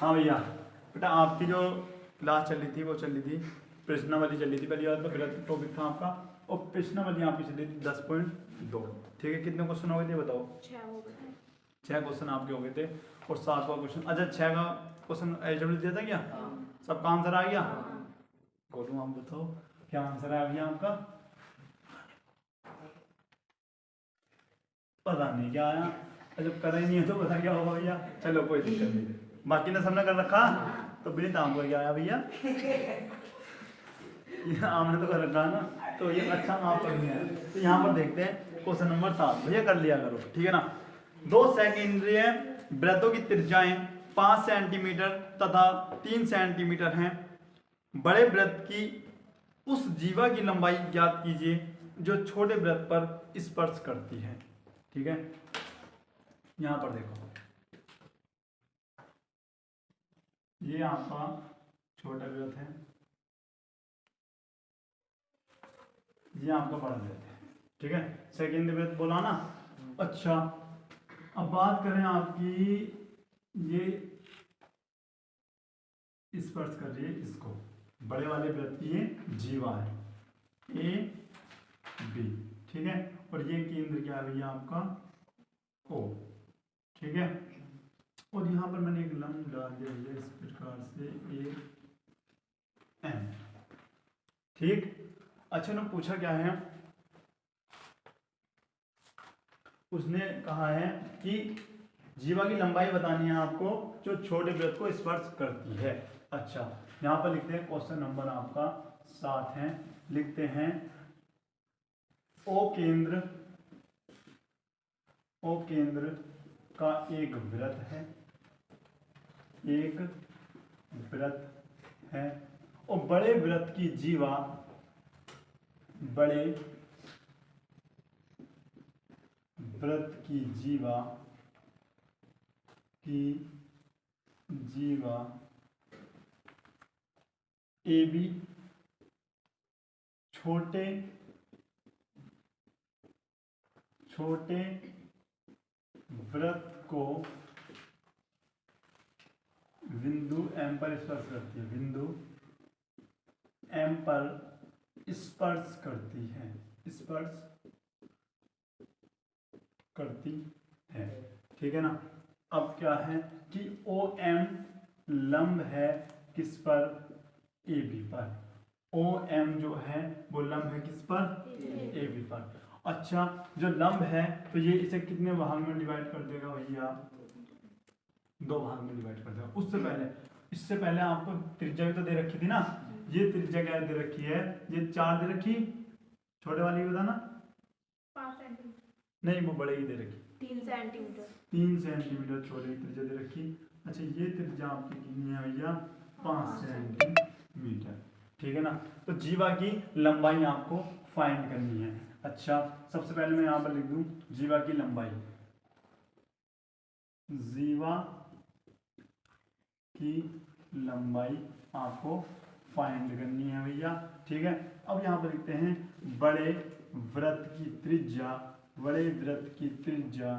हाँ भैया, बेटा आपकी जो क्लास चल रही थी वो चल रही थी प्रश्नावली चल रही थी, पहली बात तो गलत टॉपिक था आपका, और प्रश्नावली आपकी चल रही थी 10.2। ठीक है, कितने क्वेश्चन हो गए थे बताओ? 6 क्वेश्चन आपके हो गए थे, और 7वां क्वेश्चन, अच्छा 6 का क्वेश्चन एलिजिबिलिटी दिया था क्या? सबका आंसर आ गया? गोलू आप बताओ क्या आंसर आ गया आपका? पता नहीं क्या आया, जब करा ही नहीं है तो पता क्या होगा भैया। चलो कोई दिक्कत नहीं, बाकी ने सबने कर रखा तो बिना दाम को क्या आया भैया? ये आपने तो कर रखा है ना, तो ये अच्छा आप कर लिया है। तो यहाँ पर देखते हैं क्वेश्चन नंबर 7, भैया कर लिया करो, ठीक है ना। 2 सेकेंडरी वृत्तों की त्रिज्याएं 5 सेंटीमीटर तथा 3 सेंटीमीटर हैं। बड़े वृत्त की उस जीवा की लंबाई ज्ञात कीजिए जो छोटे वृत्त पर स्पर्श करती है। ठीक है, यहां पर देखो, ये आपका छोटा वृत्त है, ये आपका बड़ा वृत्त है। ठीक है, सेकेंड वृत्त बोला ना। अच्छा, अब बात करें आपकी, ये स्पर्श कर रही है इसको, बड़े वाले वृत्त की ये जीवा है ए बी। ठीक है, और ये केंद्र क्या है भैया आपका? ओ। ठीक है, और यहाँ पर मैंने एक लंब डाल दिया भैया इस प्रकार से ए एम। ठीक, अच्छा ना पूछा क्या है, उसने कहा है कि जीवा की लंबाई बतानी है आपको जो छोटे वृत्त को स्पर्श करती है। अच्छा, यहाँ पर लिखते हैं क्वेश्चन नंबर आपका 7 है, लिखते हैं ओ केंद्र का एक वृत्त है, एक वृत्त है, और बड़े वृत्त की जीवा, बड़े वृत्त की जीवा ए बी छोटे वृत्त को बिंदु एम पर स्पर्श करती है, बिंदु एम पर स्पर्श करती है, स्पर्श करती है। ठीक है ना। अब क्या है कि ओ एम लंब है किस पर? ए बी पर। ओ एम जो है वो लंब है किस पर? ए बी पर। अच्छा, जो लंब है तो ये इसे कितने भाग में डिवाइड कर देगा भैया? 2 भाग में डिवाइड कर देगा। उससे पहले, इससे पहले आपको त्रिज्या भी तो दे रखी थी ना, ये त्रिज्या क्या दे रखी है? ये 4 दे रखी, छोटे वाली बता ना। 5 सेंटीमीटर नहीं, वो बड़े ही दे रखी, 3 सेंटीमीटर। 3 सेंटीमीटर छोटे की त्रिज्या दे रखी। अच्छा, ये त्रिज्या आपकी कितनी है भैया? 5 सेंटीमीटर। ठीक है ना। तो जीवा की लंबाई आपको फाइंड करनी है। अच्छा, सबसे पहले मैं यहाँ पर लिख दूं जीवा की लंबाई, जीवा की लंबाई आपको फाइंड करनी है भैया। ठीक है, अब यहाँ पर लिखते हैं बड़े वृत्त की त्रिज्या, बड़े वृत्त की त्रिज्या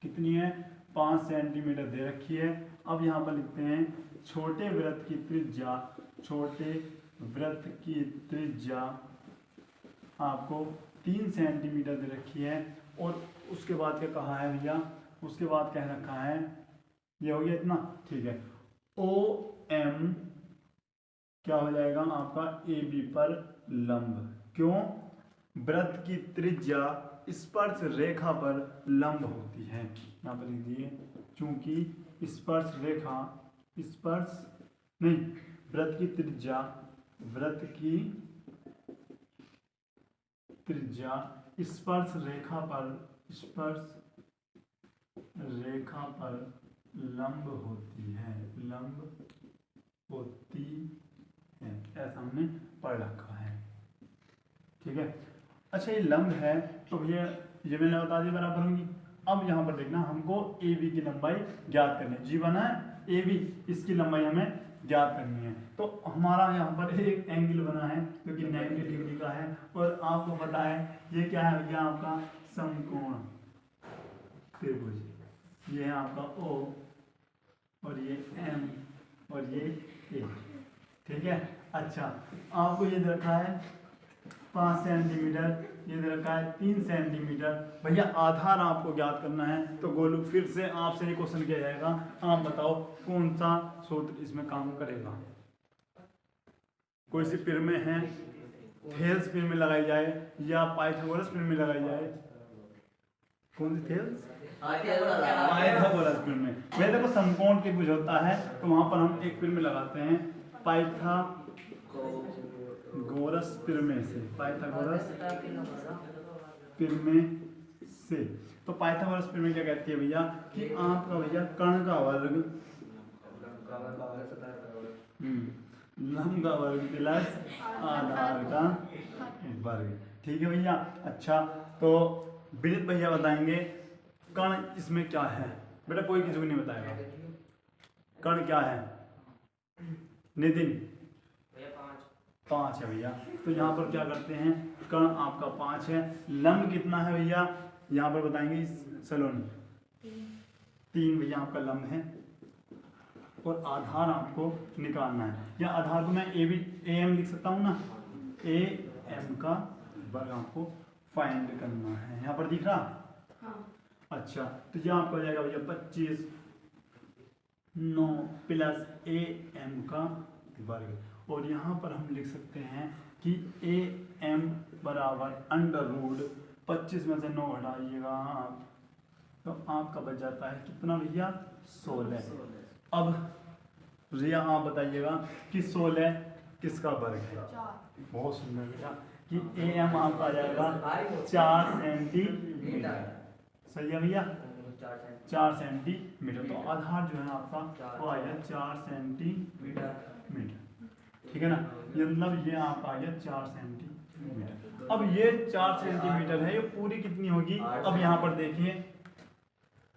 कितनी है? 5 सेंटीमीटर दे रखी है। अब यहाँ पर लिखते हैं छोटे वृत्त की त्रिज्या, छोटे वृत्त की त्रिज्या आपको 3 सेंटीमीटर दे रखी है। और उसके बाद क्या कहा है भैया? उसके बाद कह रखा है, ये हो गया इतना। ठीक है, ओ एम क्या हो जाएगा आपका? ए बी पर लंब। क्यों? वृत्त की त्रिज्या स्पर्श रेखा पर लंब होती है। यहाँ पर लिख दिए, चूंकि स्पर्श रेखा, स्पर्श नहीं, वृत्त की त्रिज्या, वृत्त की त्रिज्या स्पर्श रेखा पर, स्पर्श रेखा पर लंब होती है, लंब होती है, ऐसा हमने पढ़ रखा है। ठीक है, अच्छा ये लंब है तो भैया ये मैंने बता दी बराबर होंगी। अब यहाँ पर देखना, हमको ए बी की लंबाई ज्ञात करनी है। जी बना है ए बी, इसकी लंबाई हमें ज्ञात करनी है। तो हमारा यहाँ पर एक एंगल बना है जो कि 90 डिग्री का है, और आपको पता है ये क्या है भैया? आपका समकोण त्रिभुज। ये है आपका ओ और ये ए, ठीक है। अच्छा, आपको ये दे रखा है 5 सेंटीमीटर, ये दे रखा है 3 सेंटीमीटर। भैया आधार आपको ज्ञात करना है, तो गोलू फिर से आपसे ये क्वेश्चन किया जाएगा, आप बताओ कौन सा सूत्र इसमें काम करेगा। कोई सी पिर में है, थेल्स पिर में लगाई जाए या पाइथागोरस पिर में लगाई जाए, कौन सी थेल्स, पाइथागोरस पिर में। वैसे देखो समकोण त्रिभुज होता है तो वहां पर हम एक पिर में लगाते हैं, पाइथागोरस पिर में से, पाइथागोरस पिर में से। तो पाइथागोरस पिर में क्या कहती है भैया कि आपका भैया कर्ण का वर्ग, लंब का वर्ग प्लस आधार का वर्ग, ठीक है भैया। अच्छा, तो विदित भैया बताएंगे कर्ण इसमें क्या है। बेटा कोई किसी को नहीं बताएगा कर्ण क्या है। नितिन 5 है भैया, तो यहाँ पर क्या करते हैं, कर्ण आपका 5 है। लंब कितना है भैया, यहाँ पर बताएंगे सलोनी 3 भैया आपका लंब है, और आधार आपको निकालना है। या आधार को मैं ए एम लिख सकता हूँ ना, ए एम का वर्ग आपको फाइंड करना है। यहाँ पर दिख रहा, हाँ। अच्छा, तो यहाँ आपका हो जाएगा भैया 25 9 प्लस ए एम का वर्ग, और यहाँ पर हम लिख सकते हैं कि ए एम बराबर अंडर रूट 25 में से 9 घटाइएगा आप, तो आपका बच जाता है कितना भैया 16। अब भैया आप बताइएगा कि 16 किसका वर्ग है। बहुत सुंदर बेटा, कि ए एम आपका आ जाएगा 4 सेंटीमीटर, सही है भैया 4 सेंटीमीटर। तो आधार जो है आपका वो आ गया 4 सेंटीमीटर, ठीक है ना। ये मतलब ये आपका आ गया 4 सेंटीमीटर। अब ये 4 सेंटीमीटर है, ये पूरी कितनी होगी। अब यहाँ पर देखिए,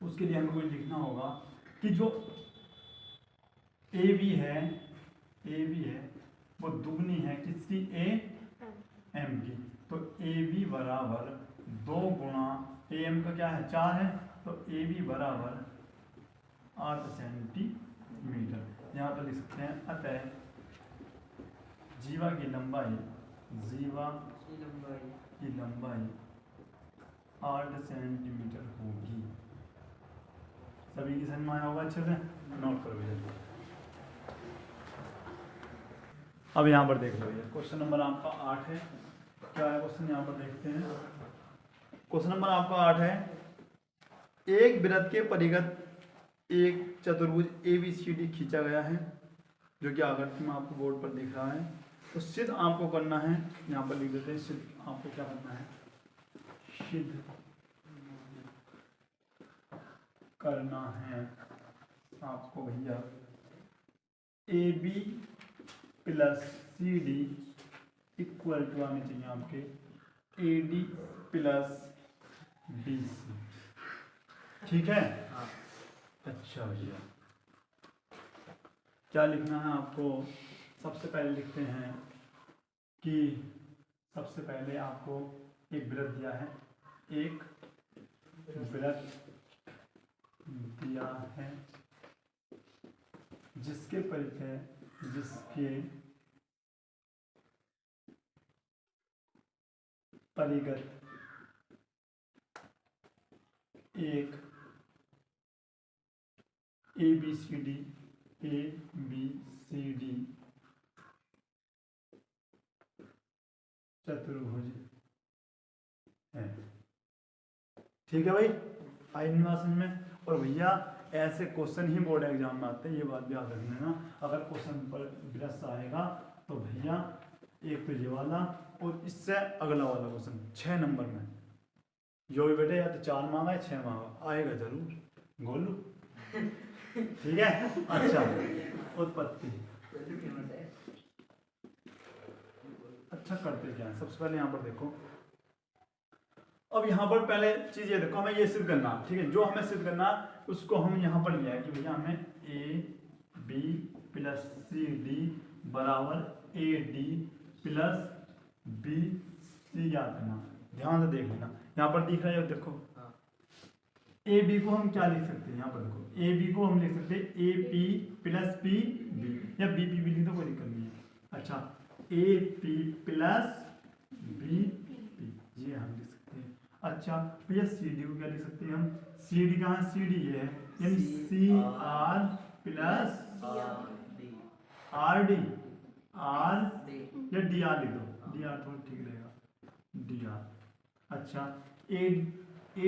उसके लिए हमको लिखना होगा कि जो ए बी है वो दुगनी है किसकी, ए एम की। तो ए बी बराबर 2 गुणा ए एम का क्या है 4 है, तो ए बी बराबर 8 सेंटीमीटर। यहाँ पर लिख सकते हैं अतः जीवा की लंबाई 8 सेंटीमीटर होगी। सभी की समझ में आया होगा, अच्छे से नोट करो भैया। अब यहाँ पर देख लो भैया, क्वेश्चन नंबर आपका 8 है। क्या है क्वेश्चन, यहाँ पर देखते हैं। क्वेश्चन नंबर आपका 8 है, एक वृत्त के परिगत एक चतुर्भुज ABCD खींचा गया है, जो कि आकृति में आपको बोर्ड पर दिख रहा है। तो सिद्ध आपको करना है, यहाँ पर लिख देते हैं सिद्ध आपको क्या करना है, सिद्ध करना है आपको भैया AB plus CD equal to आने चाहिए आपके AD प्लस BC, ठीक है। अच्छा भैया, क्या लिखना है आपको, सबसे पहले लिखते हैं कि सबसे पहले आपको एक वृत्त दिया है, एक वृत्त दिया है जिसके परिगत एक ABCD चतुर्भुज है, ठीक है भाई, आई निवासन में। और भैया ऐसे क्वेश्चन ही बोर्ड एग्जाम में आते हैं, ये बात भी याद रखना है ना। अगर क्वेश्चन पर ग्रस्त आएगा तो भैया एक तो ये वाला और इससे अगला वाला क्वेश्चन 6 नंबर में, जो भी बेटे या तो 4 मांगा या 6 मांगा, आएगा जरूर गोलू, ठीक है। अच्छा, उत्पत्ति, अच्छा करते क्या है, सबसे पहले यहाँ पर देखो। अब यहाँ पर पहले चीज ये देखो, हमें ये सिद्ध करना, ठीक है, जो हमें सिद्ध करना उसको हम यहाँ पर लिया है कि भैया हमें AB प्लस CD बराबर AD प्लस BC याद करना। ध्यान से देख लेना, यहाँ पर दिख रहा है देखो, ए बी को हम क्या लिख सकते हैं, यहाँ पर देखो ए बी को हम लिख सकते हैं A P plus P B, या बी पी भी लिख दो, कोई दिक्कत नहीं है। अच्छा, A P plus B P, ये हम लिख सकते हैं। अच्छा भैया सी डी को क्या लिख सकते हैं हम, सी डी कहाँ, सी डी ये है, यानी C R plus R D, R या डी आर लिख दो, डी आर थोड़ा ठीक रहेगा, डी आर। अच्छा ए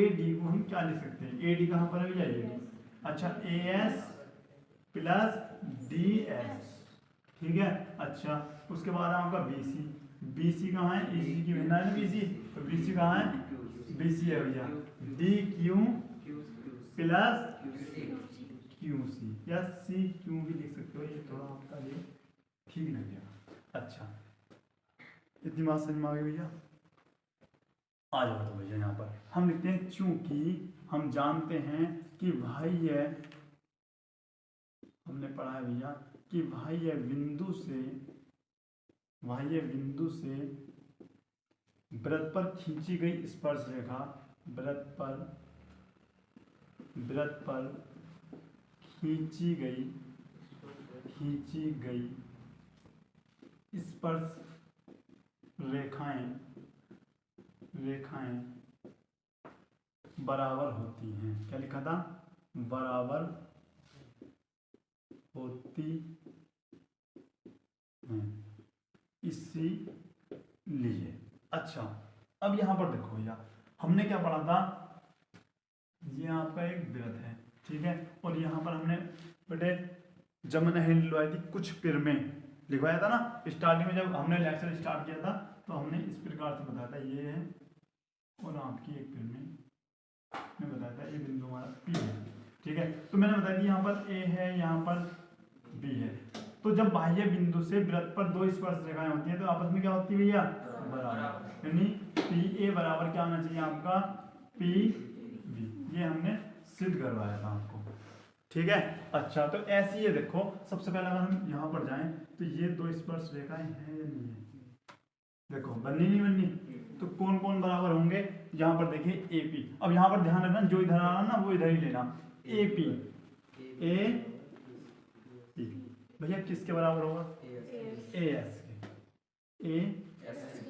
डी को हम क्या लिख सकते हैं, ए डी कहाँ पर है जाइए। अच्छा ए एस प्लस डी एस, ठीक है। अच्छा उसके बाद आपका बी सी, बी सी कहाँ है, ई सी की बहना है ना बी सी, तो बी सी कहाँ है, बी सी है भैया, D Q plus Q C, या सी क्यू भी लिख सकते हो, ये थोड़ा आपका ये ठीक लगेगा। अच्छा इतनी बात समझ में आ गई भैया, आ जाओ तो भैया यहाँ पर हम लिखते हैं चूंकि हम जानते हैं कि भाई है, हमने पढ़ा है भैया कि भाई है बिंदु से, भाई है बिंदु से वृत्त पर खींची गई स्पर्श रेखा, वृत्त पर खींची गई स्पर्श रेखाएं बराबर होती हैं, क्या लिखा था, बराबर होती हैं इसीलिए। अच्छा अब यहाँ पर देखो भैया हमने क्या पढ़ा था, ये आपका एक वृत्त है, ठीक है, और यहाँ पर हमने बेटे जमुना हिल लिखवाई थी, कुछ पिर में लिखवाया था ना स्टार्टिंग में, जब हमने लेक्चर स्टार्ट किया था तो हमने इस प्रकार से बताया था, ये है और आपकी एक पिर में बताया था, ये बिंदु हमारा पी है, ठीक है। तो मैंने बताया कि यहाँ पर ए है, यहाँ पर बी है, तो जब बाह्य बिंदु से वृत्त पर दो स्पर्श रेखाएं होती हैं तो आपस में क्या होती है भैया, बराबर, यानी पी ए बराबर क्या होना चाहिए आपका, पी बी, ये हमने सिद्ध करवाया था आपको, ठीक है। अच्छा तो ऐसे ही देखो, सबसे पहले अगर हम यहाँ पर जाएं तो ये दो स्पर्श रेखाएं हैं या नहीं है, देखो बननी नहीं बननी, तो कौन कौन बराबर होंगे, यहाँ पर देखिए ए पी, अब यहाँ पर ध्यान रखना जो इधर आ रहा ना वो इधर ही लेना, ए पी ए पी भैया किसके बराबर होगा, ए एस के, ए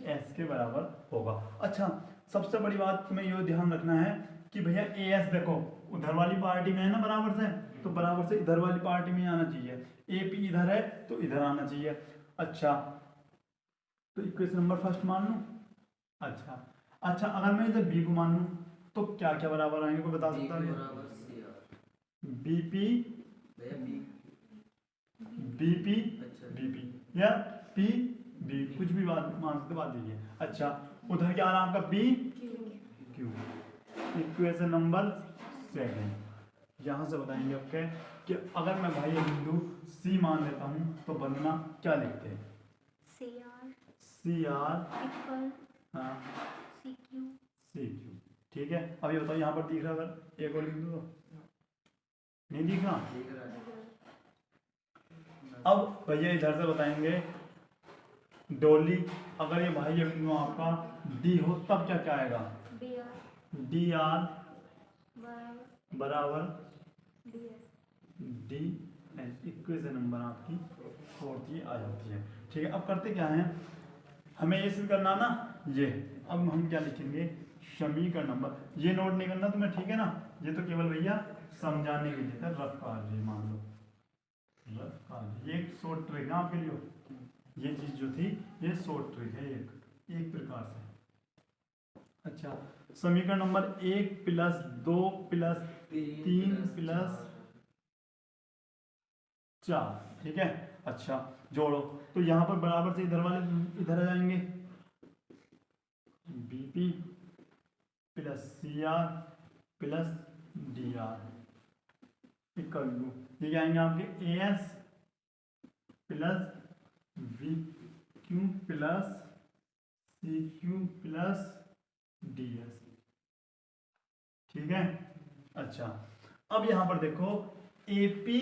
एस के बराबर होगा। अच्छा सबसे बड़ी बात तुम्हें ये ध्यान रखना है कि भैया ए एस देखो उधर वाली पार्टी में है ना बराबर से, तो बराबर से इधर वाली पार्टी में आना चाहिए, ए पी इधर है तो इधर आना चाहिए। अच्छा तो इक्वेशन नंबर फर्स्ट मान लूं। अच्छा अगर मैं इधर बी को मान लूं तो क्या क्या बराबर आएंगे, कोई बता सकता है, बी पी बीपी या पी बी, कुछ भी बात मान सकते, बात दीजिए। अच्छा उधर क्या आ रहा है आपका B Q, equation number second, यहाँ से बताएंगे ओके कि अगर मैं भाई बिंदु सी मान लेता हूँ तो बनना क्या लिखते हैं, सी आर हाँ सी क्यू, ठीक है। अब ये बताओ यहाँ पर दिख रहा, अगर एक और लिख दो, नहीं दिख रहा, अब भैया इधर से बताएंगे डोली, अगर ये भाई ये बिंदु आपका डी हो तब क्या क्या आएगा, डी आर बराबर डी एस, इक्वेशन नंबर आपकी फोर्थ ही आ जाती है, ठीक है। अब करते क्या है, हमें ये सिद्ध करना ना, ये अब हम क्या लिखेंगे, समीकरण नंबर, ये नोट नहीं करना तुम्हें, ठीक है ना, ये तो केवल भैया समझाने के लिए था, रफ कार्य मान लो, रफ कार्य, ये एक शॉर्ट ट्रिक है आपके लिए, ये चीज जो थी ये शॉर्ट ट्रिक है एक प्रकार से। अच्छा समीकरण नंबर 1 प्लस 2 प्लस 3 प्लस 4, ठीक है। अच्छा जोड़ो, तो यहाँ पर बराबर से इधर वाले इधर आ जाएंगे, BP plus C R plus D R equal to, ये क्या आएंगे आपके A S plus V Q plus C Q plus D S, ठीक है। अच्छा अब यहां पर देखो AP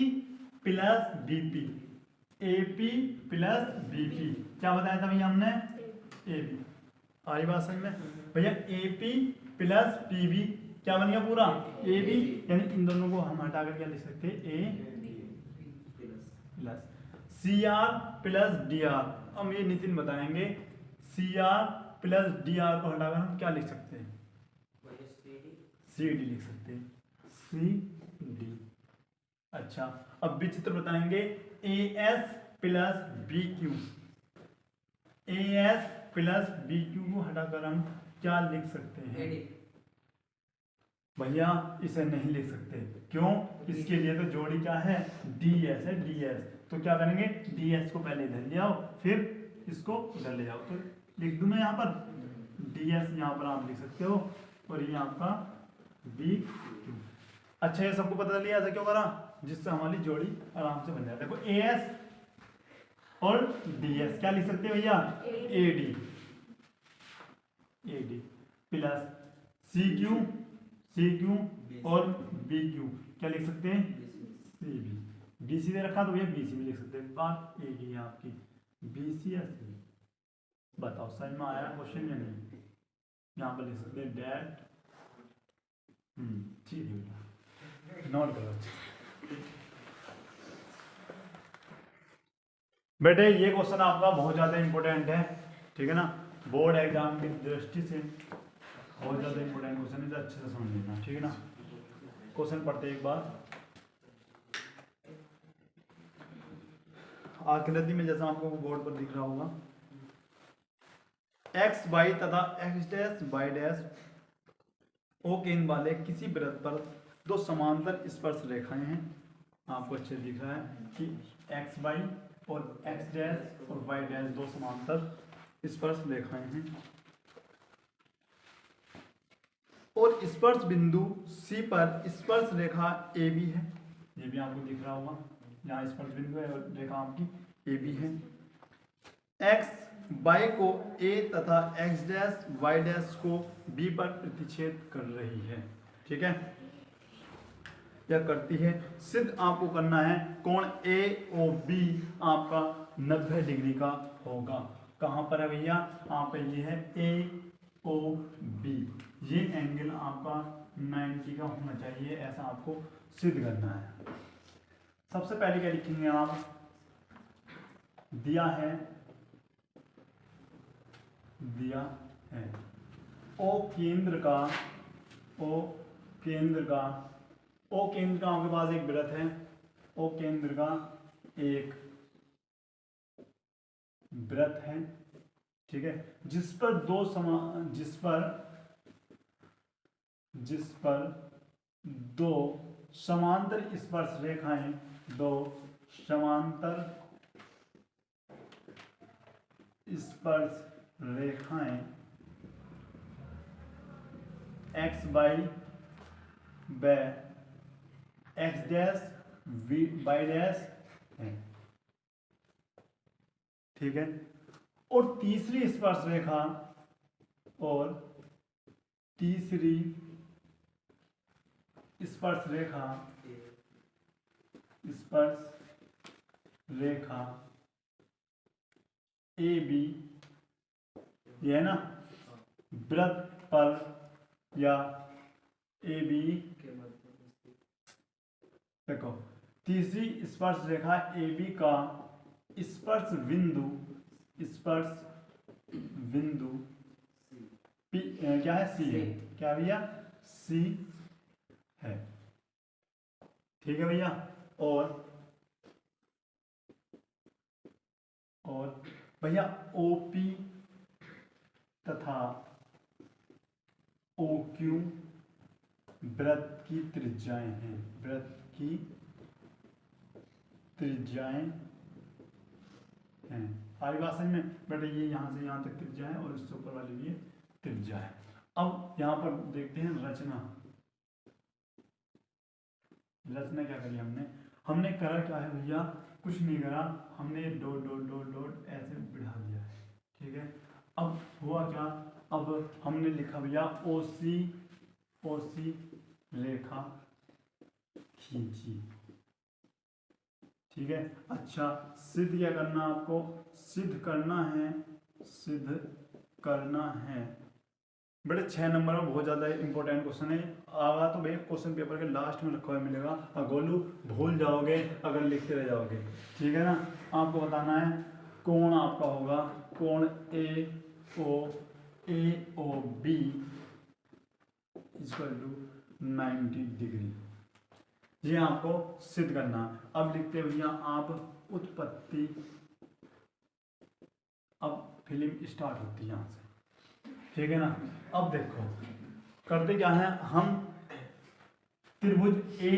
plus BP, AP plus BP क्या बताया था भैया हमने, एपी, आ रही बात समझ में भैया, एपी प्लस पीबी क्या बन गया पूरा ए बी, यानी इन दोनों को हम हटाकर क्या लिख सकते हैं A plus C R plus D R. अब ये नितिन बताएंगे C R plus D R को हटाकर हम क्या लिख सकते हैं, सी डी लिख सकते हैं, सी डी। अच्छा अब विचित्र बताएंगे A S plus B Q, A S plus B Q को हटाकर हम क्या लिख सकते हैं भैया, इसे नहीं लिख सकते। क्यों? इसके लिए तो जोड़ी क्या है डी एस है, डी एस। तो क्या करेंगे डी एस को पहले इधर ले आओ फिर इसको उधर ले जाओ, तो लिख दूं मैं यहाँ पर डी एस, यहाँ पर आप लिख सकते हो और ये आपका बी क्यू। अच्छा ये सबको पता चलिए ऐसा क्यों करा, जिससे हमारी जोड़ी आराम से बन जाए। देखो ए एस और डी एस क्या लिख सकते हैं भैया A D, A D plus C Q और बी क्यू क्या लिख सकते हैं सी बी। बी सी दे रखा तो भैया बी सी भी लिख सकते हैं। बात एक ही है आपकी, बी सी या सी। बताओ समझ में आया क्वेश्चन या नहीं? यहाँ पर लिख सकते हैं डैट। ठीक है बेटा नोट करो। बेटे ये क्वेश्चन आपका बहुत ज़्यादा इंपॉर्टेंट है, ठीक है ना, बोर्ड एग्जाम की दृष्टि से बहुत ज़्यादा इंपॉर्टेंट क्वेश्चन, इसे अच्छे से समझ लेना, ठीक है ना। क्वेश्चन पढ़ते एक बार। आकृति में जैसा आपको बोर्ड पर दिख रहा होगा, एक्स वाई तथा x dash y dash O केंद्र वाले किसी वृत्त पर दो समांतर स्पर्श रेखाएं हैं। आपको अच्छे दिख रहा है कि एक्स वाई और एक्स डैश और वाई डैश दो समांतर स्पर्श रेखाएं हैं और स्पर्श बिंदु सी पर स्पर्श रेखा ए बी है। ये भी आपको दिख रहा होगा, यहाँ स्पर्श बिंदु है और रेखा आपकी ए बी है। एक्स वाई को ए तथा एक्स डैश वाई डैश को बी पर प्रतिच्छेद कर रही है, ठीक है, या करती है। सिद्ध आपको करना है कोण ए ओ बी आपका 90 डिग्री का होगा। कहाँ पर है भैया? यहाँ पे ये है ए ओ बी, ये एंगल आपका 90 का होना चाहिए, ऐसा आपको सिद्ध करना है। सबसे पहले क्या लिखेंगे आप, दिया है ओ केंद्र का आपके पास एक वृत्त है, ओ केंद्र का एक वृत्त है, ठीक है, जिस पर दो समांतर स्पर्श रेखाएं, दो समांतर स्पर्श रेखाएं एक्स वाई व एक्स डैश वाई डैश है, ठीक है। और तीसरी स्पर्श रेखा ए बी, ये है ना, वृत्त पर या ए बी, देखो तीसरी स्पर्श रेखा ए बी का स्पर्श बिंदु पी क्या है सी है, क्या भैया सी है, ठीक है भैया। और भैया ओपी तथा ओ क्यू वृत्त की त्रिज्याएं हैं, हैं। सारी बात समझ में बेटा, ये यहाँ से यहाँ तक त्रिज्या है और इससे ऊपर वाली भी ये त्रिज्या है। अब यहाँ पर देखते हैं रचना क्या करी हमने करा क्या है भैया, कुछ नहीं करा, हमने डॉट डॉट डॉट डॉट ऐसे बढ़ा दिया है, ठीक है। अब हुआ क्या, अब हमने लिखा भैया ओ सी रेखा खींची, ठीक है। अच्छा सिद्ध क्या करना आपको, सिद्ध करना है बेटे 6 नंबर में बहुत ज़्यादा इंपॉर्टेंट क्वेश्चन है, आगा तो भैया क्वेश्चन पेपर के लास्ट में रखा हुआ मिलेगा, और गोलू भूल जाओगे अगर लिखते रह जाओगे, ठीक है ना। आपको बताना है कोण आपका होगा कोण A O B equal to 90 degree, ये आपको सिद्ध करना। अब लिखते भैया आप उत्पत्ति, अब फिल्म स्टार्ट होती है यहाँ से, ठीक है ना। अब देखो करते क्या है, हम त्रिभुज ए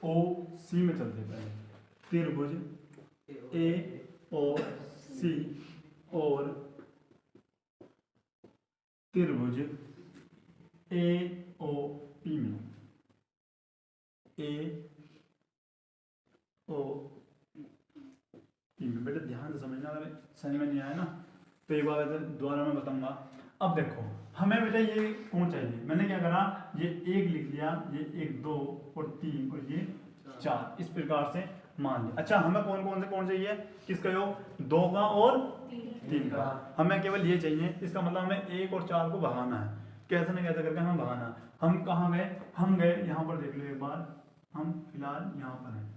ओ सी में चलते पहले, त्रिभुज ए ओ सी और त्रिभुज ए ओ पी में, ए ओ पी में। बेटा ध्यान से समझना, अगर समझ में नहीं आया ना तो एक बार दोबारा मैं बताऊंगा। अब देखो हमें बेटा ये कौन चाहिए, मैंने क्या करा, ये 1 लिख लिया, ये 1 2 और 3 और ये 4, इस प्रकार से मान लिया। अच्छा हमें कौन कौन से कौन चाहिए, किसका योग, 2 का और 3 का, हमें केवल ये चाहिए। इसका मतलब हमें 1 और 4 को भगाना है, कैसे न कैसे करके हमें भगाना है। हम कहाँ गए, हम गए यहाँ पर, देख लो एक बार, हम फिलहाल यहाँ पर हैं।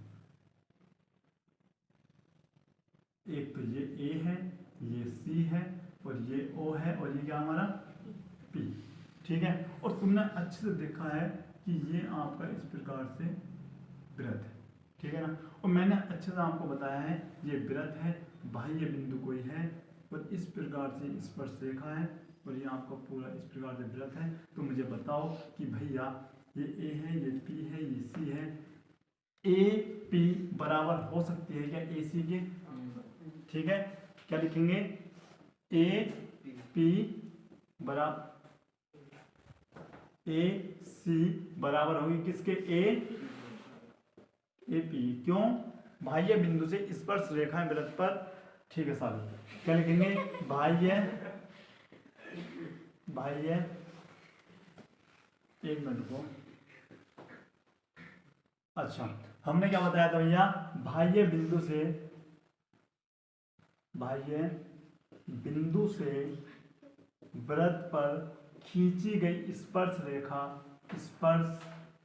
एक तो ये ए है, ये सी है और ये ओ है और ये क्या हमारा पी, ठीक है। और तुमने अच्छे से देखा है कि ये आपका इस प्रकार से वृत्त है, ठीक है ना। और मैंने अच्छे से आपको बताया है ये वृत्त है, बाह्य बिंदु कोई है और इस प्रकार से स्पर्श रेखा है और ये आपका पूरा इस प्रकार से वृत्त है। तो मुझे बताओ कि भैया ये ए है, ये पी है, ये सी है, ए पी बराबर हो सकती है क्या ए सी के, ठीक है। क्या लिखेंगे, ए पी बराबर, ए सी बराबर होगी किसके, ए पी, क्यों, बाह्य बिंदु से स्पर्श रेखाएं वृत्त पर, ठीक है साहब। क्या लिखेंगे, बाह्य एक मिनट को, अच्छा हमने क्या बताया था भैया, बाह्य बिंदु से वृत्त पर खींची गई स्पर्श रेखा,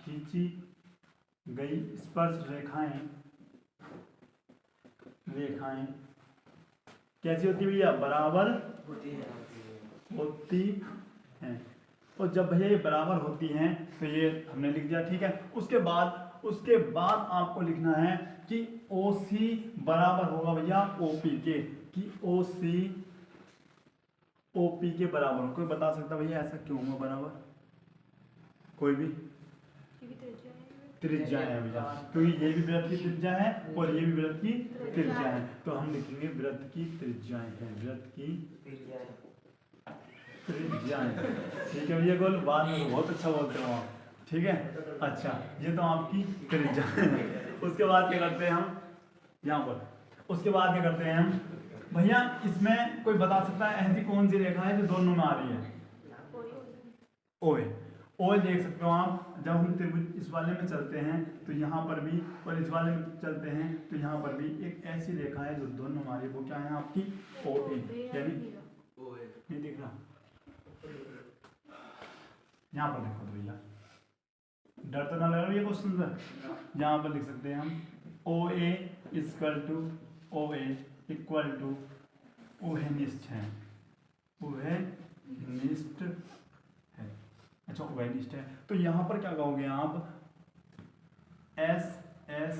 खींची गई स्पर्श रेखाएं कैसी होती है भैया, बराबर होती हैं। और जब भैया ये बराबर होती हैं तो ये हमने लिख दिया, ठीक है। उसके बाद आपको लिखना है कि OC बराबर होगा भैया OP के, कि OC OP के बराबर हो। कोई बता सकता भैया ऐसा क्यों होगा बराबर, कोई भी, त्रिज्या है भैया, क्योंकि ये भी वृत्त की त्रिज्या है और ये भी वृत्त की त्रिज्या है, तो हम लिखेंगे वृत्त की त्रिज्याएं हैं, वृत्त की त्रिज्याएं, ठीक है भैया। गोल बाद में बहुत अच्छा बोलते हो आप, ठीक है। अच्छा ये तो आपकी त्रिज्या है। उसके बाद क्या करते हैं हम यहाँ पर, उसके बाद क्या करते हैं हम भैया, इसमें कोई बता सकता है ऐसी कौन सी रेखा है जो दोनों में आ रही है, ओए, ओए देख सकते हो आप। जब हम त्रिभुज इस वाले में चलते हैं तो यहाँ पर भी, और इस वाले में चलते हैं तो यहाँ पर भी एक ऐसी रेखा है जो दोनों हमारी, वो क्या है आपकी OA, यानी नहीं दिख रहा, यहाँ पर देखो तो भैया, डर तो ना लग रहा है क्वेश्चन से। यहाँ पर लिख सकते हैं हम OA equal to OA equal to ओहेनिष्ठ है, ओहेनिष्ठ है, अच्छा ओहेनिष्ठ है। तो यहाँ पर क्या कहोगे आप, S S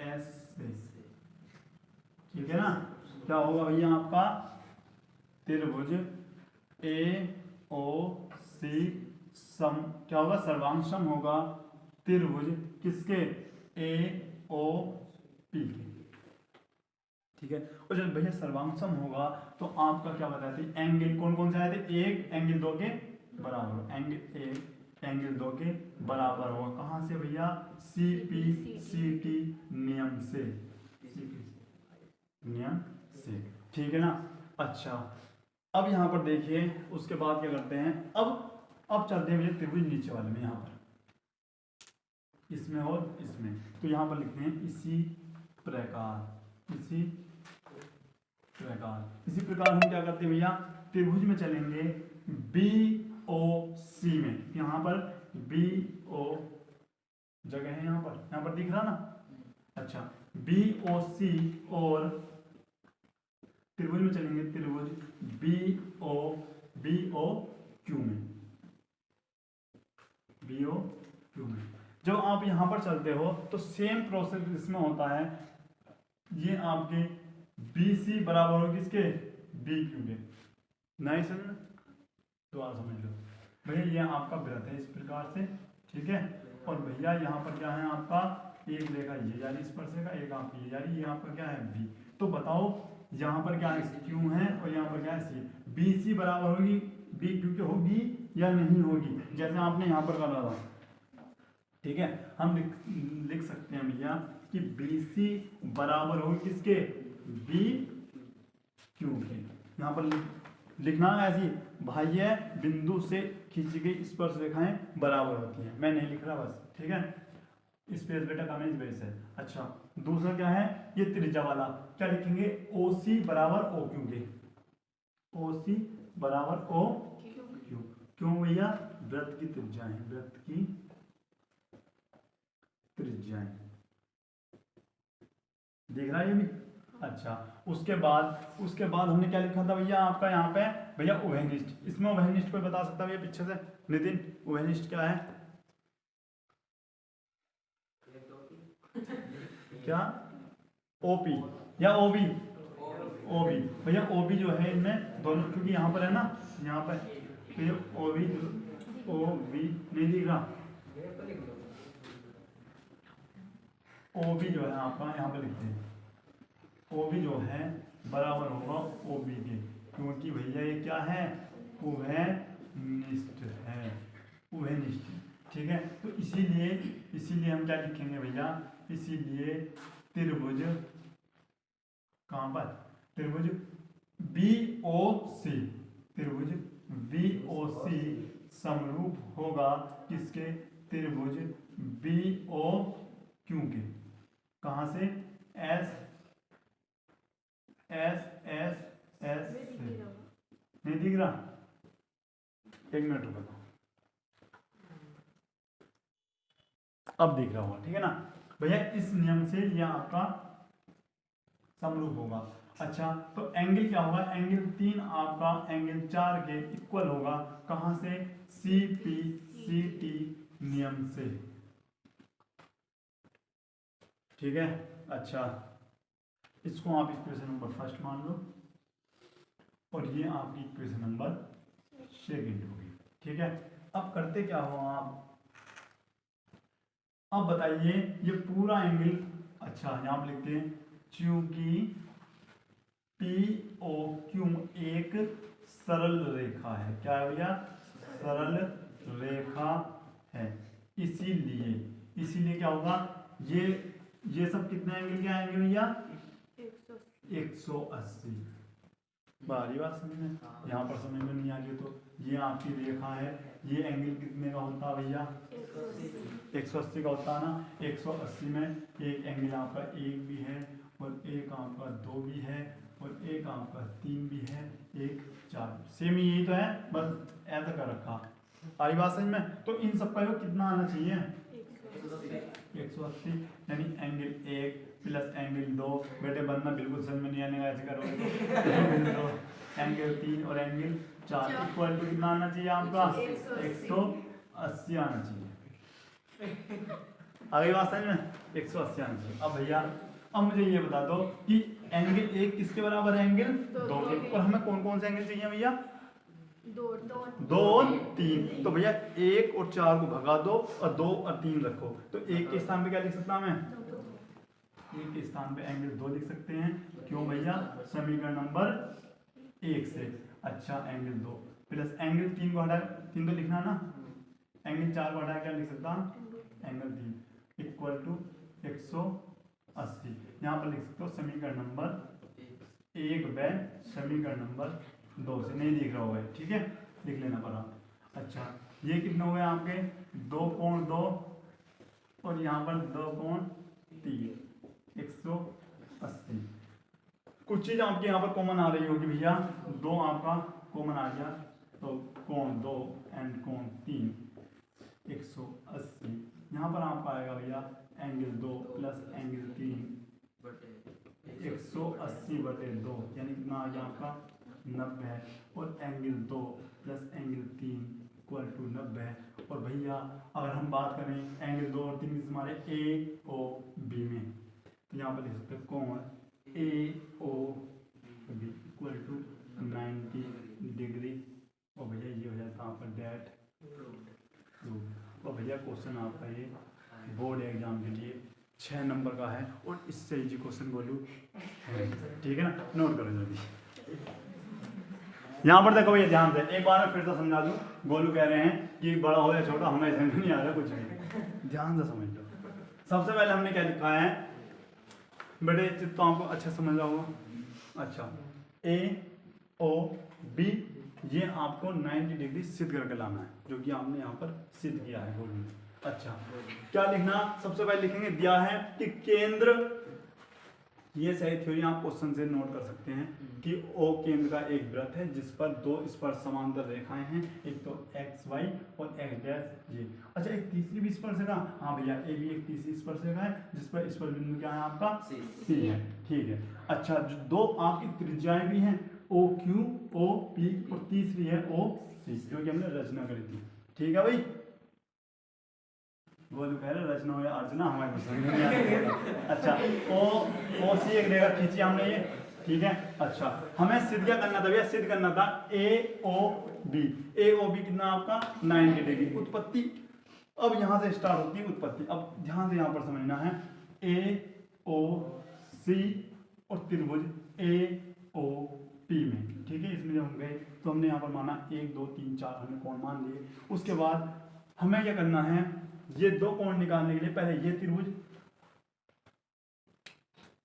S से, ठीक है ना। क्या होगा भैया आपका त्रिभुज AOC सम, क्या होगा, सर्वांग सम होगा त्रिभुज किसके, AOP के, ठीक है। और जब भैया सर्वांग सम होगा तो आपका क्या बताए थे, एंगल कौन कौन से आए थे, एक एंगल 2 के बराबर, एंगल एक एंगल 2 के बराबर होगा, कहाँ से भैया, CPCT नियम से, नियम से, ठीक है ना। अच्छा अब यहाँ पर देखिए, उसके बाद क्या करते हैं, अब चलते हैं भैया त्रिभुज नीचे वाले में, यहाँ पर इसमें और इसमें, तो यहाँ पर लिखते हैं इसी प्रकार, इसी प्रकार हम क्या करते हैं भैया, त्रिभुज में चलेंगे ओ सी में, यहाँ पर बी ओ जगह है, यहाँ पर दिख रहा ना। अच्छा, बी ओ सी और त्रिभुज में चलेंगे, त्रिभुज बी ओ क्यू में, बी ओ क्यू में। जब आप यहां पर चलते हो तो सेम प्रोसेस इसमें होता है। ये आपके बी सी बराबर हो किसके, बी क्यू के। नहीं समझ, दोबारा समझ लो भैया, ये आपका वृत्त है इस प्रकार से, ठीक है। और भैया यहाँ पर क्या है आपका, एक रेखा ये जा रही स्पर्शरेखा, एक आपकी ये जा रही, ये आपका क्या है बी। तो बताओ यहाँ पर क्या है, क्यू है और यहाँ पर क्या है सी। बी सी बराबर होगी बी क्यू के होगी या नहीं होगी, जैसे आपने यहाँ पर करा था, ठीक है। हम लिख सकते हैं भैया कि बी सी बराबर होगी किसके, बी क्यू के। यहाँ पर लिखना ऐसी, बाह्य बिंदु से खींची गई स्पर्श रेखाएं बराबर होती हैं। मैं नहीं लिख रहा बस, ठीक है। स्पेस बेटा का इस वजह से। अच्छा, दूसरा क्या है, ये त्रिज्या वाला क्या लिखेंगे, ओ सी बराबर ओ क्यू के, ओ सी बराबर ओ क्यू। क्यों भैया, वृत्त की त्रिज्याएं, वृत्त की त्रिज्याएं देख रहा है ये भी। अच्छा, उसके बाद हमने क्या लिखा था भैया आपका यहाँ पे, भैया उभयनिष्ठ। इसमें उभयनिष्ठ कोई बता सकता है भैया पीछे से, नितिन उभयनिष्ठ क्या है, क्या ओपी या ओबी, ओबी भैया, ओबी जो है इनमें दोनों, क्योंकि यहाँ पर है ना, यहाँ पर तो ये ओबी नहीं दिख रहा, ओबी जो है आपका यहाँ पे लिखते हैं, ओबी जो है बराबर होगा ओबी के, क्योंकि भैया ये क्या है, उभयनिष्ठ है, उभयनिष्ठ, ठीक है। तो इसीलिए हम क्या लिखेंगे भैया, इसीलिए त्रिभुज, कहाँ पर, त्रिभुज बी ओ सी, त्रिभुज बी ओ सी समरूप होगा किसके, त्रिभुज बी ओ क्यू के। कहाँ से, एस एस एस एस से, नहीं दिख रहा, एक मिनट रुको, अब दिख रहा होगा, ठीक है ना भैया। इस नियम से यह आपका समरूप होगा। अच्छा, तो एंगल क्या होगा, एंगल 3 आपका एंगल 4 के इक्वल होगा, कहां से, सी पी सी टी नियम से, ठीक है। अच्छा, इसको आप इक्वेशन नंबर फर्स्ट मान लो और ये आपकी इक्वेशन नंबर सेकंड होगी, ठीक है। अब करते क्या हो आप, अब बताइए ये पूरा एंगल, अच्छा यहाँ पर लिखते हैं, चूंकि पी ओ क्यू एक सरल रेखा है, क्या है भैया, सरल रेखा है, इसीलिए क्या होगा, ये सब कितने एंगल के आएंगे भैया, 180। बारी बात समझ में, यहाँ पर समझ में नहीं आ रही तो ये आपकी रेखा है, ये एंगल कितने का होता है भैया, 180 का होता है ना। 180 में एक एंगल आपका 1 भी है और एक आपका 2 भी है और एक आपका 3 भी है, एक 4, सेम यही तो है, बस ऐसा कर रखा। आई बात समझ में, तो इन सबका योग कितना आना चाहिए, 180, यानी एंगल 1 प्लस एंगल 2, बेटे बनना बिल्कुल समझ में नहीं आने का, ऐसे करोगे तो एंगल 2 एंगल 3 और एंगल 4 इक्वल टू कितना आना चाहिए आपका, 180 आना चाहिए। आगे बात समझ में, 180 आना चाहिए। अब भैया अब मुझे ये बता दो कि एंगल 1 किसके बराबर है, एंगल 2 के, और हमें कौन कौन से एंगल चाहिए भैया, 2 और 3। तो भैया 1 और 4 को भगा दो और 2 और 3 रखो, तो 1 के स्थान पे क्या लिख सकता हूं मैं, 1 के स्थान पे एंगल 2 लिख सकते हैं, क्यों भैया, समीकरण नंबर 1 से। अच्छा, एंगल 2 प्लस एंगल 3 को हटा, 3 तो लिखना ना, एंगल 4 को हटा क्या लिख सकता हूं, एंगल 3 इक्वल टू 180। यहाँ पर लिख सकते हो समीकरण नंबर 1 व समीकरण नंबर 2 से, नहीं दिख रहा होगा, ठीक है, लिख लेना पड़ा। अच्छा, ये कितने हो गए आपके, 2 कोण 2 और यहाँ पर 2 कोण 3, 180। कुछ चीज आपके यहाँ पर कॉमन आ रही होगी भैया, 2 आपका कॉमन आ गया, तो कोण 2 एंड कोण 3 180। यहाँ पर आपका आएगा भैया एंगल 2 प्लस एंगल 3 180/2 यानी कितना आ गया आपका 90 है। और angle 2 plus angle 3 equal to 90 है। और भैया अगर हम बात करें एंगल 2 और 3 हमारे ए ओ बी में, तो यहाँ पर लिख सकते हैं कोण A O B equal to 90 degree. और भैया ये हो जाता है आपका डेट प्रूव। और भैया क्वेश्चन आपका ये बोर्ड एग्जाम के लिए 6 नंबर का है और इससे इजी क्वेश्चन बोलूँ, ठीक है ना, नोट करो जल्दी। यहाँ पर देखो भैया ध्यान से, एक बार मैं फिर से समझा दूँ। गोलू कह रहे हैं कि बड़ा हो या छोटा हमें समझ नहीं आ रहा कुछ भी, ध्यान से समझ लो। सबसे पहले हमने क्या लिखा है बड़े चित्रों आपको अच्छा समझ रहा होगा। अच्छा ए ओ बी ये आपको 90 डिग्री सिद्ध करके लाना है, जो कि आपने यहाँ पर सिद्ध किया है गोलू ने। अच्छा क्या लिखना, सबसे पहले लिखेंगे दिया है कि केंद्र, ये सही थ्योरी आप क्वेश्चन से नोट कर सकते हैं कि ओ केंद्र का एक वृत्त है जिस पर दो स्पर्श समांतर रेखाएं हैं, एक तो एक्स वाई और एक्स डैश ये। अच्छा एक तीसरी भी स्पर्श रेखा, हाँ भैया ए भी एक तीसरी स्पर्श रेखा है जिस पर स्पर्श बिंदु क्या है आपका सी है, ठीक है। अच्छा जो दो आपकी त्रिज्याएं भी हैं ओ क्यू ओ पी और तीसरी है ओ सी, जो कि हमने रचना करी थी, ठीक है भाई। वो जो कह रहे रचना हो या अर्चना हमारे को समझ नहीं आता। अच्छा ओ सी एक रेखा खींची हमने ये, ठीक है। अच्छा हमें सिद्ध क्या करना था भैया, सिद्ध करना था ए ओ बी कितना आपका 90 डिग्री उत्पत्ति। अब यहाँ से स्टार्ट होती है उत्पत्ति। अब ध्यान से यहाँ पर समझना है ए ओ सी और त्रिभुज ए ओ पी में, ठीक है। इसमें जब हम गए तो हमने यहाँ पर माना 1 2 3 4 हमने कोण मान लिए। उसके बाद हमें क्या करना है, ये दो कोण निकालने के लिए पहले ये त्रिभुज,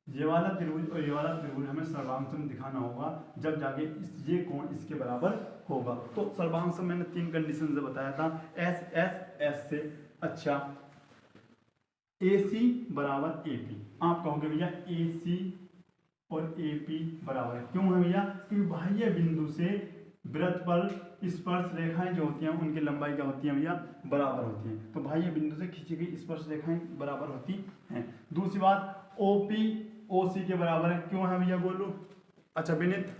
ये वाला त्रिभुज और ये वाला त्रिभुज हमें सर्वांशम दिखाना होगा, जब जाके ये कोण इसके बराबर होगा। तो सर्वांशम मैंने 3 कंडीशन से बताया था, एस एस एस से। अच्छा AC बराबर AP, आप कहोगे भैया AC और AP बराबर है, क्यों है भैया, क्योंकि बाह्य बिंदु से वृत्त पर स्पर्श रेखाएं जो होती हैं उनकी लंबाई क्या होती है भैया, बराबर होती है। तो बाह्य बिंदु से खींची गई स्पर्श रेखाएं बराबर होती हैं। दूसरी बात OP OC के बराबर है, क्यों है भैया बोलो। अच्छा विनीत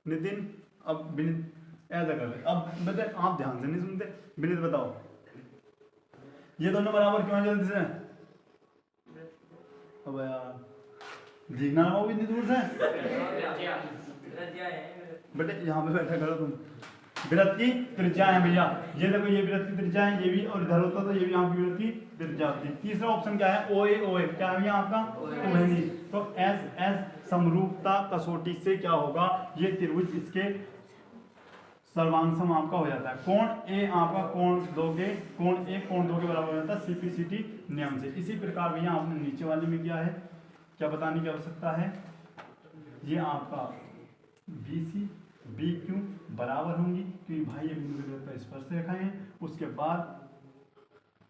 नितिन, अब विनीत ऐसा कर ले, अब बता आप ध्यान से नहीं सुनते, विनीत बताओ ये दोनों बराबर क्यों है, जल्दी से। अब यार देखना ना वो भी दूर से बेटे, यहाँ पे बैठा करो तुम। वृत्त की त्रिज्या है भैया, ये देखो ये वृत्त की त्रिज्या है, ये भी, और इधर होता तो ये भी आपकी वृत्त की त्रिज्या होती। तीसरा ऑप्शन क्या है, OA क्या है भैया आपका OA। तो एस एस समरूपता कसौटी से क्या होगा, ये त्रिभुज इसके सर्वांशम आपका हो जाता है। कोण ए आपका कोण 2 के बराबर हो जाता है CPCT नियम से। इसी प्रकार भैया आपने नीचे वाले में किया है, क्या बताने की आवश्यकता है, ये आपका BC BQ बराबर होंगी क्योंकि बाह्य बिंदु के पर स्पर्श रेखाएं हैं। उसके बाद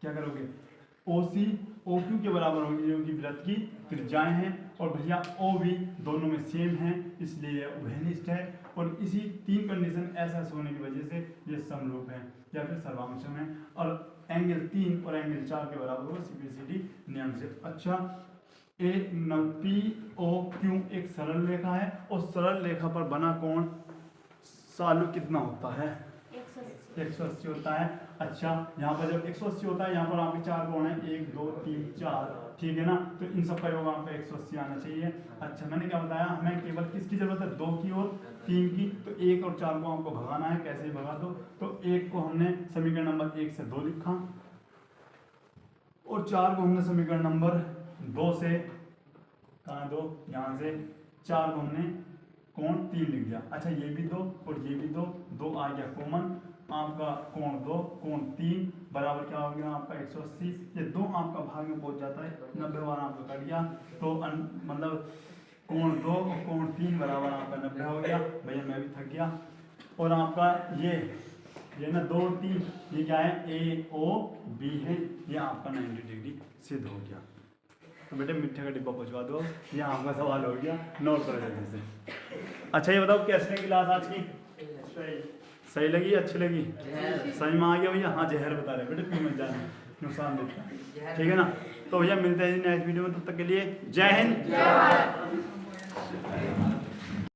क्या करोगे, OC OQ के बराबर होंगी जो कि वृत्त की त्रिज्याएं हैं। और भैया OB दोनों में सेम है इसलिए उभयनिष्ठ है। और इसी 3 कंडीशन ऐसा होने की वजह से ये समरूप है या फिर सर्वांशम है। और एंगल 3 और एंगल 4 के बराबर होगा CPCT नियम से। अच्छा POQ एक सरल रेखा है और सरल रेखा पर बना कोण सालू कितना होता है, 180 होता है। अच्छा यहाँ पर जब 180 होता है, यहाँ पर आपके 4 कोण है 1 2 3 4, ठीक है ना। तो इन सब का योग आपका 180 आना चाहिए। अच्छा मैंने क्या बताया, हमें केवल किसकी जरूरत है, 2 की और 3 की। तो 1 और 4 को आपको भगाना है, कैसे ही भगा दो। तो 1 को हमने समीकरण नंबर 1 से 2 लिखा और 4 को हमने समीकरण नंबर 2 से, कहाँ 2, यहाँ से 4 को हमने कोण 3 लिख दिया। अच्छा ये भी 2 और ये भी 2 आ गया कॉमन, आपका कोण 2 कोण 3 बराबर क्या हो गया आपका 180। ये 2 आपका भाग में पहुंच जाता है, 90 बार आपका कट गया। तो मतलब कोण 2 और कोण 3 बराबर आपका 90 हो गया। भैया मैं भी थक गया। और आपका ये ना 2 3 ये क्या है AOB है, ये आपका 90 डिग्री सिद्ध हो गया। तो बेटे मिठे का डिब्बा पहुंचवा दो, ये आपका सवाल हो गया, नोट करो जल्दी से। अच्छा ये बताओ कैसे क्लास आज की, सही लगी, अच्छी लगी, समझ में आ गया भैया? हाँ जहर बता रहे बेटे, पी मत जाना, नुकसान देता है, ठीक है ना? तो भैया मिलते हैं नेक्स्ट वीडियो में, तब तक के लिए जय हिंद।